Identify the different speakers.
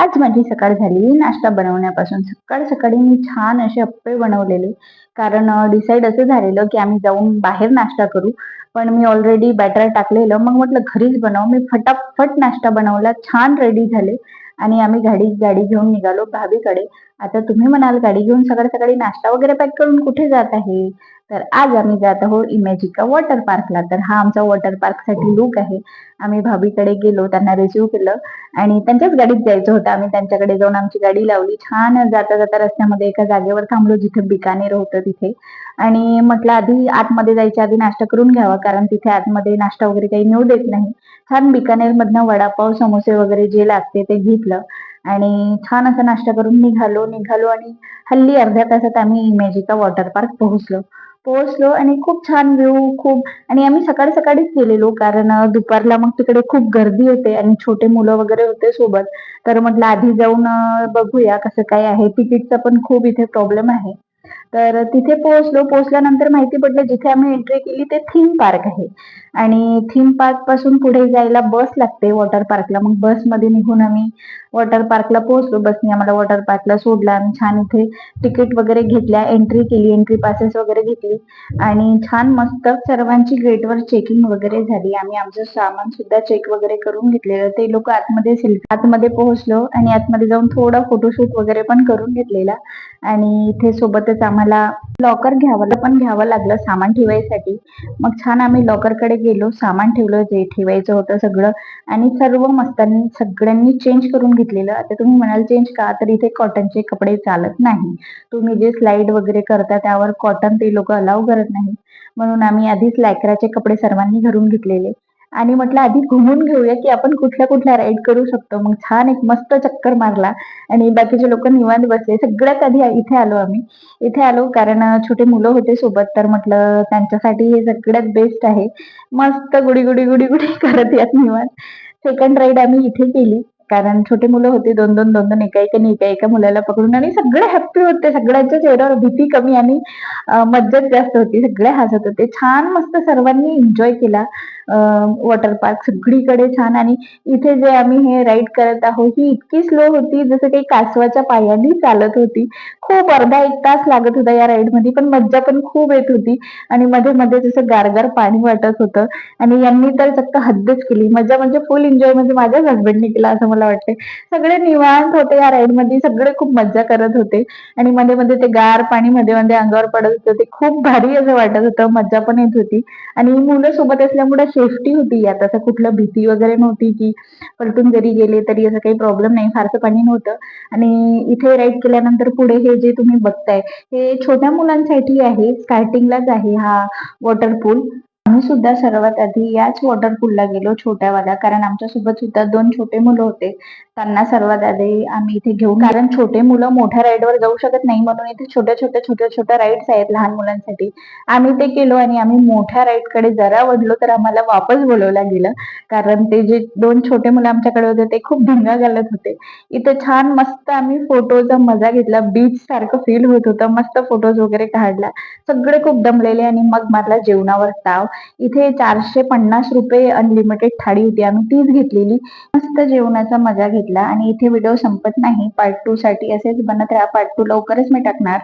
Speaker 1: आज माझी सकाळ झाली नाश्ता बनवण्यापासून. सकाळ सकाळी मी छान असे अप्पे बनवलेले. कारण डिसाईड असं झालेलं, की आम्ही जाऊन बाहेर नाश्ता करू. पण मी ऑलरेडी बॅटर टाकलेलं. मग म्हटलं घरीच बनवू. मी फटाफट नाश्ता बनवला. छान रेडी झाले आणि आम्ही गाडी गाडी घेऊन निघालो भाभीकडे. आता तुम्ही म्हणाल गाडी घेऊन सकाळी-सकाळी नाश्ता वगैरे पॅक करून कुठे जात आहे? तर आज आम्ही जात आहोत इमॅजिका वॉटर पार्कला. तर हा आमचा वॉटर पार्कसाठी लूक आहे. आम्ही भाभीकडे गेलो, त्यांना रिसीव्ह केलं आणि त्यांच्याच गाडीत जायचं होतं. आम्ही त्यांच्याकडे जाऊन आमची गाडी लावली. छान जाता-जाता रस्त्यामध्ये एका जागेवर थांबलो जिथे बिकानेर होतं तिथे आणि म्हटलं आधी आतमध्ये जायच्या आधी नाश्ता करून घ्यावा कारण तिथे आतमध्ये नाश्ता वगैरे काही नेऊ देत नाही. छान बिकानेरमधनं वडापाव, समोसे वगैरे जे लागते ते घेतलं आणि छान असा नाश्ता करून निघालो आणि हल्ली अर्ध्या तासात आम्ही इमॅजिका वॉटर पार्क पोहोचलो. पोहोचलो आणि खूप छान व्ह्यू खूप आणि आम्ही सकाळीच गेलेलो कारण दुपारला मग तिकडे खूप गर्दी होते आणि छोटे मुलं वगैरे होते सोबत. तर म्हटलं आधी जाऊन बघूया कसं काय आहे. तिकीटचा पण खूप इथे प्रॉब्लेम आहे. तर तिथे पोहोचलो. पोहोचल्यानंतर माहिती पडलं जिथे आम्ही एंट्री केली ते थीम पार्क आहे आणि थीम पार्क पासून पुढे जायला बस लागते वॉटर पार्कला. मग बसमध्ये निघून आम्ही वॉटर पार्कला पोहोचलो. बसने आम्हाला वॉटर पार्कला सोडलं. आम्ही छान इथे तिकीट वगैरे घेतल्या, एंट्री केली, एंट्री पासेस वगैरे घेतली आणि छान मस्त सर्वांची गेटवर चेकिंग वगैरे झाली. आम्ही आमचं सामान सुद्धा चेक वगैरे करून घेतलेलं. ते लोक आतमध्ये पोहोचलो आणि आतमध्ये जाऊन थोडा फोटोशूट वगैरे पण करून घेतलेला आणि इथे सोबतच आम्हाला लॉकर घ्यावं लागलं सामान ठेवायसाठी. मग छान आम्ही लॉकरकडे गेलो, सामान ठेवलं जे ठेवायचं होतं सगळं आणि सर्व मस्तांनी सगळ्यांनी चेंज करून घेतलेलं. आता तुम्ही म्हणाल चेंज का? तर इथे कॉटनचे कपडे चालत नाही. तुम्ही जे स्लाईड वगैरे करता त्यावर कॉटन ते लोक अलाव करत नाही. म्हणून आम्ही आधीच लायक्राचे कपडे सर्वांनी घरून घेतलेले आणि म्हटलं आधी घुमून घेऊया की आपण कुठल्या कुठल्या राईड करू शकतो. मग छान एक मस्त चक्कर मारला आणि बाकीचे लोक निवांत बसले. सगळ्यात आधी इथे आलो आम्ही. इथे आलो कारण छोटे मुलं होते सोबत तर म्हटलं त्यांच्यासाठी हे सगळ्यात बेस्ट आहे. मस्त गुडी गुडी गुडी गुडी करत यात निवांत. सेकंड राईड आम्ही इथे केली कारण छोटे मुलं होते दोन एका मुलाला पकडून आणि सगळे हॅप्पी होते. सगळ्यांच्या चेहऱ्यावर भीती कमी आणि मज्जाच जास्त होती. सगळे हसत होते. छान मस्त सर्वांनी एन्जॉय केला वॉटर पार्क सगळीकडे छान आणि इथे जे आम्ही हे राईड करत आहोत ही इतकी स्लो होती जसं काही कासवाच्या पायाने चालत होती. खूप अर्धा एक तास लागत होता या राईड मध्ये पण मज्जा पण खूप येत होती आणि मध्ये मध्ये जसं गारगार पाणी वाटत होतं आणि यांनी तर चक्क हद्दच केली. मजा म्हणजे फुल एन्जॉय म्हणजे माझ्याच हसबंडनी केला असं मला वाटतंय. सगळे निवांत होते या राईड मध्ये. सगळे खूप मज्जा करत होते आणि मध्ये मध्ये ते गार पाणी मध्ये मध्ये अंगावर पडत होतं. ते खूप भारी असं वाटत होतं. मज्जा पण येत होती आणि मुलं सोबत असल्यामुळे सेफ्टी होती यात. असं कुठलं भीती वगैरे नव्हती की पलटून जरी गेले तरी असं काही प्रॉब्लेम नाही. फारसं पाणी नव्हतं आणि इथे राईड केल्यानंतर पुढे हे जे तुम्ही बघताय हे छोट्या मुलांसाठी आहे. स्टार्टिंगलाच आहे हा वॉटर पूल. आम्ही सुद्धा सर्वात आधी याच वॉटर पूलला गेलो छोट्यावाल्या कारण आमच्यासोबत सुद्धा 2 छोटे मुलं होते. त्यांना सर्वात आधी आम्ही इथे घेऊन कारण छोटे मुलं मोठ्या राईडवर जाऊ शकत नाही म्हणून इथे छोट्या राईड्स आहेत लहान मुलांसाठी. आम्ही ते केलो आणि आम्ही मोठ्या राईडकडे जरा वळलो तर आम्हाला वापस बोलवलं गेलं कारण ते जे 2 छोटे मुलं आमच्याकडे होते ते खूप धिंगा घालत होते. इथे छान मस्त आम्ही फोटोचा मजा घेतला. बीच सारखं फील होत होतं. मस्त फोटोज वगैरे काढला. सगळे खूप दमलेले आणि मग मारला जेवणावर ताव. इथे ₹450 अनलिमिटेड थाळी होती. आम्ही तीच घेतलेली. मस्त जेवणाचा मजा घेतला आणि इथे व्हिडिओ संपत नाही. पार्ट 2 साठी असेच बनत राहा. पार्ट 2 लवकरच मी टाकणार.